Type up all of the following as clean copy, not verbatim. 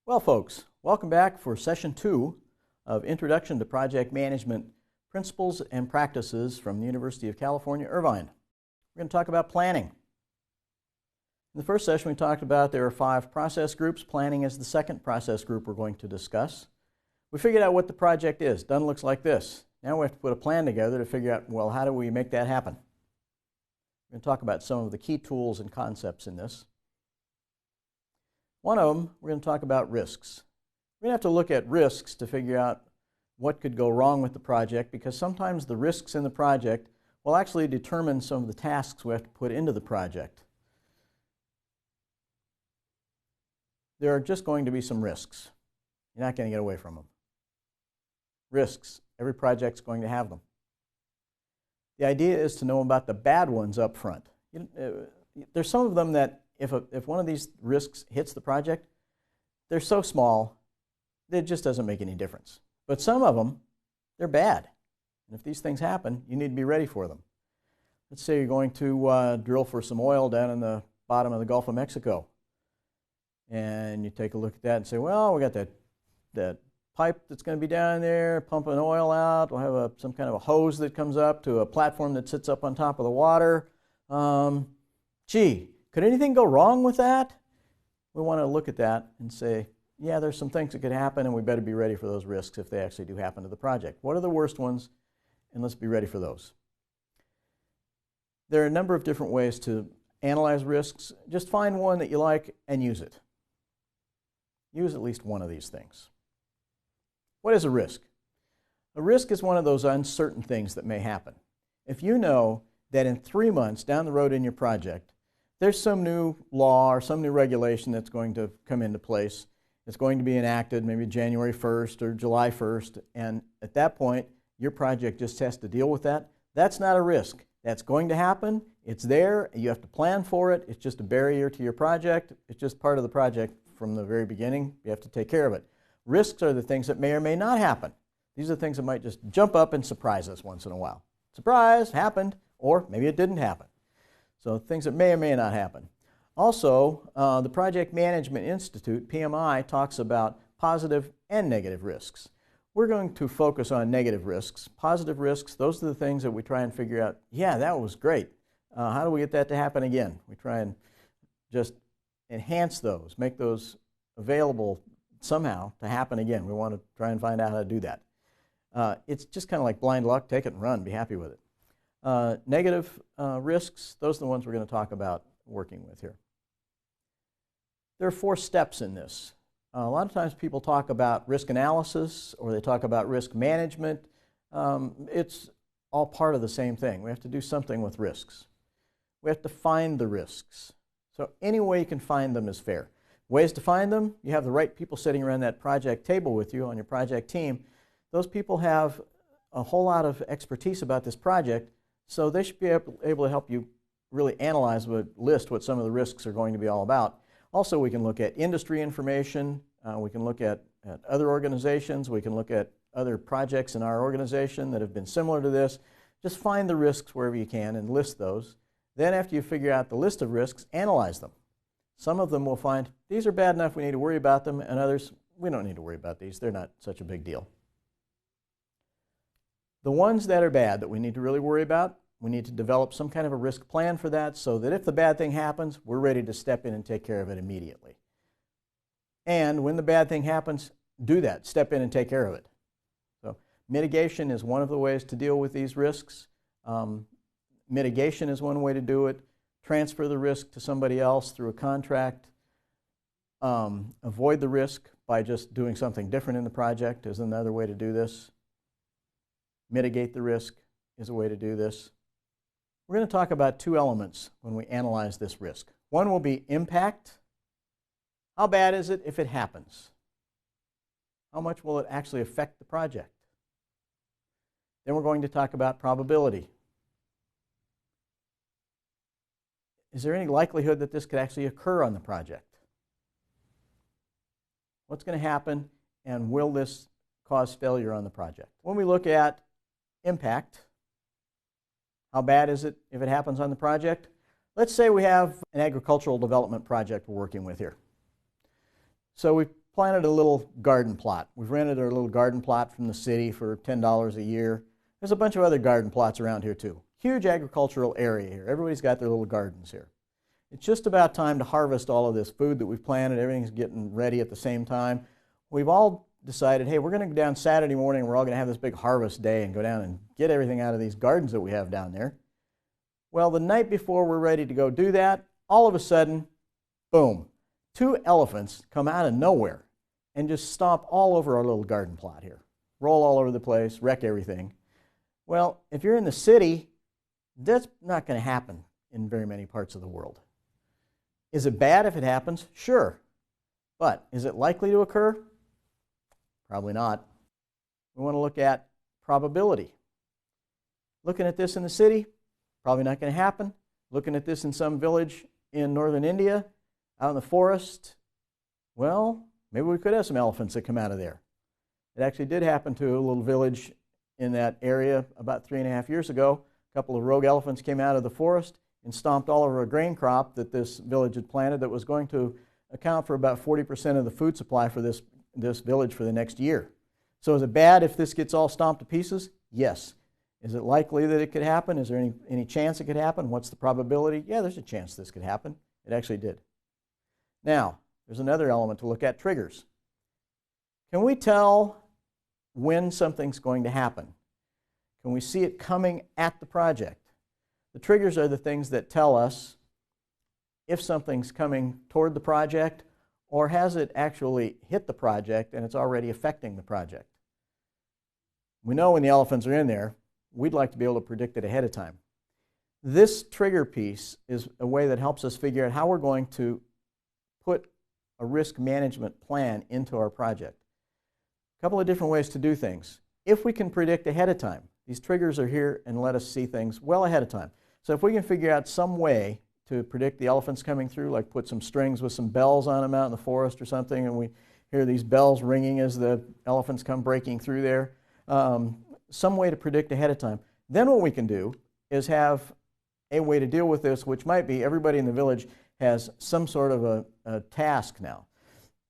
Well, folks, welcome back for session 2 of Introduction to Project Management Principles and Practices from the University of California, Irvine. We're going to talk about planning. In the first session, we talked about there are 5 process groups. Planning is the second process group we're going to discuss. We figured out what the project is. Done looks like this. Now we have to put a plan together to figure out, well, how do we make that happen? We're going to talk about some of the key tools and concepts in this. One of them, we're going to talk about risks. We're going to have to look at risks to figure out what could go wrong with the project, because sometimes the risks in the project will actually determine some of the tasks we have to put into the project. There are just going to be some risks. You're not going to get away from them. Risks. Every project's going to have them. The idea is to know about the bad ones up front. There's some of them that if one of these risks hits the project, they're so small that it just doesn't make any difference. But some of them, they're bad. And if these things happen, you need to be ready for them. Let's say you're going to drill for some oil down in the bottom of the Gulf of Mexico. And you take a look at that and say, well, we got that pipe that's going to be down there pumping oil out. We'll have some kind of a hose that comes up to a platform that sits up on top of the water. Gee, could anything go wrong with that? We want to look at that and say, yeah, there's some things that could happen, and we better be ready for those risks if they actually do happen to the project. What are the worst ones? And let's be ready for those. There are a number of different ways to analyze risks. Just find one that you like and use it. Use at least one of these things. What is a risk? A risk is one of those uncertain things that may happen. If you know that in 3 months down the road in your project, there's some new law or some new regulation that's going to come into place. It's going to be enacted maybe January 1st or July 1st, and at that point, your project just has to deal with that. That's not a risk. That's going to happen. It's there. You have to plan for it. It's just a barrier to your project. It's just part of the project from the very beginning. You have to take care of it. Risks are the things that may or may not happen. These are things that might just jump up and surprise us once in a while. Surprise, happened, or maybe it didn't happen. So things that may or may not happen. Also, the Project Management Institute, PMI, talks about positive and negative risks. We're going to focus on negative risks. Positive risks, those are the things that we try and figure out, yeah, that was great. How do we get that to happen again? We try and just enhance those, make those available somehow to happen again. We want to try and find out how to do that. It's just kind of like blind luck. Take it and run. Be happy with it. Negative risks, those are the ones we're going to talk about working with here. There are 4 steps in this. A lot of times people talk about risk analysis or they talk about risk management. It's all part of the same thing. We have to do something with risks. We have to find the risks. So any way you can find them is fair. Ways to find them, you have the right people sitting around that project table with you on your project team. Those people have a whole lot of expertise about this project, so they should be able to help you really analyze, list what some of the risks are going to be all about. Also, we can look at industry information. We can look at other organizations. We can look at other projects in our organization that have been similar to this. Just find the risks wherever you can and list those. Then after you figure out the list of risks, analyze them. Some of them we'll find, these are bad enough we need to worry about them, and others, we don't need to worry about these. They're not such a big deal. The ones that are bad that we need to really worry about, we need to develop some kind of a risk plan for that so that if the bad thing happens, we're ready to step in and take care of it immediately. And when the bad thing happens, do that. Step in and take care of it. So mitigation is one of the ways to deal with these risks. Mitigation is one way to do it. Transfer the risk to somebody else through a contract. Avoid the risk by just doing something different in the project is another way to do this. Mitigate the risk is a way to do this. We're going to talk about 2 elements when we analyze this risk. One will be impact. How bad is it if it happens? How much will it actually affect the project? Then we're going to talk about probability. Is there any likelihood that this could actually occur on the project? What's going to happen, and will this cause failure on the project? When we look at impact, how bad is it if it happens on the project? Let's say we have an agricultural development project we're working with here. So we planted a little garden plot. We've rented our little garden plot from the city for $10 a year. There's a bunch of other garden plots around here too. Huge agricultural area here. Everybody's got their little gardens here. It's just about time to harvest all of this food that we've planted. Everything's getting ready at the same time. We've all decided, hey, we're going to go down Saturday morning and we're all going to have this big harvest day and go down and get everything out of these gardens that we have down there. Well, the night before we're ready to go do that, all of a sudden, boom, 2 elephants come out of nowhere and just stomp all over our little garden plot here. Roll all over the place, wreck everything. Well, if you're in the city, that's not going to happen in very many parts of the world. Is it bad if it happens? Sure. But is it likely to occur? Probably not. We want to look at probability. Looking at this in the city, probably not going to happen. Looking at this in some village in northern India, out in the forest, well, maybe we could have some elephants that come out of there. It actually did happen to a little village in that area about 3.5 years ago. A couple of rogue elephants came out of the forest and stomped all over a grain crop that this village had planted that was going to account for about 40% of the food supply for this village for the next year. So is it bad if this gets all stomped to pieces? Yes. Is it likely that it could happen? Is there any chance it could happen? What's the probability? Yeah, there's a chance this could happen. It actually did. Now, there's another element to look at, triggers. Can we tell when something's going to happen? Can we see it coming at the project? The triggers are the things that tell us if something's coming toward the project or has it actually hit the project and it's already affecting the project. We know when the elephants are in there. We'd like to be able to predict it ahead of time. This trigger piece is a way that helps us figure out how we're going to put a risk management plan into our project. A couple of different ways to do things. If we can predict ahead of time, these triggers are here and let us see things well ahead of time. So if we can figure out some way to predict the elephants coming through, like put some strings with some bells on them out in the forest or something, and we hear these bells ringing as the elephants come breaking through there, some way to predict ahead of time. Then what we can do is have a way to deal with this, which might be everybody in the village has some sort of a task now.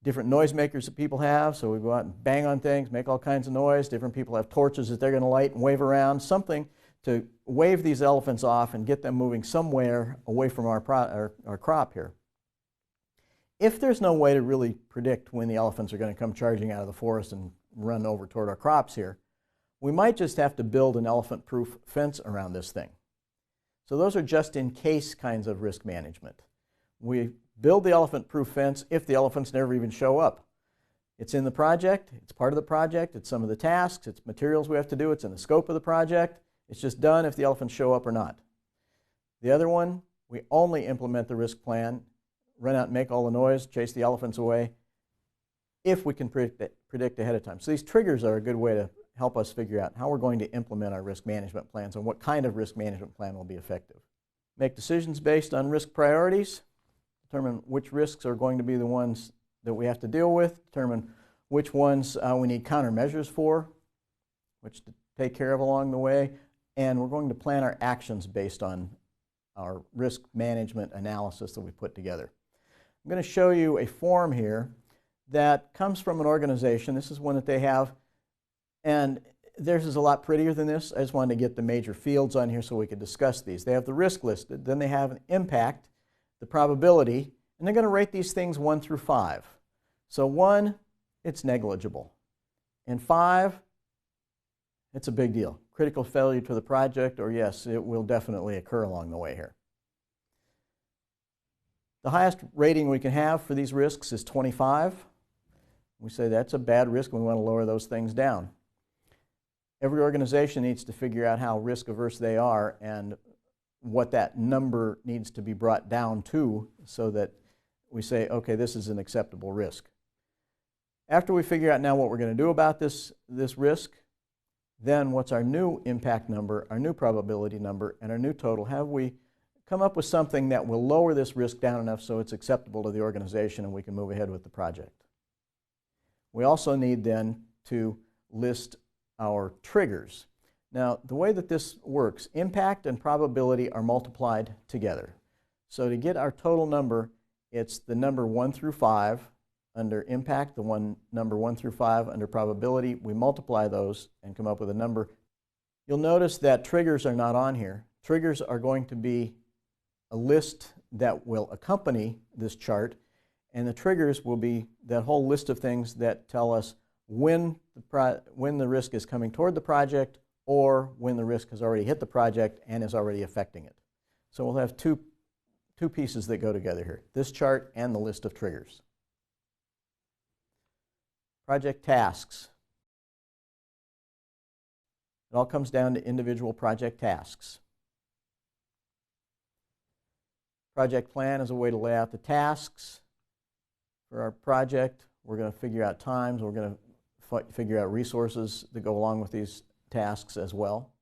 Different noisemakers that people have, so we go out and bang on things, make all kinds of noise. Different people have torches that they're going to light and wave around, something to wave these elephants off and get them moving somewhere away from our crop here. If there's no way to really predict when the elephants are going to come charging out of the forest and run over toward our crops here, we might just have to build an elephant-proof fence around this thing. So those are just-in-case kinds of risk management. We build the elephant-proof fence if the elephants never even show up. It's in the project, it's part of the project, it's some of the tasks, it's materials we have to do, it's in the scope of the project. It's just done if the elephants show up or not. The other one, we only implement the risk plan, run out and make all the noise, chase the elephants away, if we can predict ahead of time. So these triggers are a good way to help us figure out how we're going to implement our risk management plans and what kind of risk management plan will be effective. Make decisions based on risk priorities, determine which risks are going to be the ones that we have to deal with, determine which ones we need countermeasures for, which to take care of along the way, and we're going to plan our actions based on our risk management analysis that we put together. I'm going to show you a form here that comes from an organization. This is one that they have, and theirs is a lot prettier than this. I just wanted to get the major fields on here so we could discuss these. They have the risk listed, then they have an impact, the probability, and they're going to rate these things 1 through 5. So 1, it's negligible, and 5, it's a big deal. Critical failure to the project, or yes, it will definitely occur along the way here. The highest rating we can have for these risks is 25. We say that's a bad risk and we want to lower those things down. Every organization needs to figure out how risk averse they are and what that number needs to be brought down to so that we say, okay, this is an acceptable risk. After we figure out now what we're going to do about this risk, then what's our new impact number, our new probability number, and our new total? Have we come up with something that will lower this risk down enough so it's acceptable to the organization and we can move ahead with the project? We also need then to list our triggers. Now, the way that this works, impact and probability are multiplied together. So to get our total number, it's the number 1 through 5 under impact, the one number 1 through 5 under probability. We multiply those and come up with a number. You'll notice that triggers are not on here. Triggers are going to be a list that will accompany this chart, and the triggers will be that whole list of things that tell us when the risk is coming toward the project or when the risk has already hit the project and is already affecting it. So we'll have two pieces that go together here, this chart and the list of triggers. Project tasks. It all comes down to individual project tasks. Project plan is a way to lay out the tasks for our project. We're going to figure out times. We're going to figure out resources that go along with these tasks as well.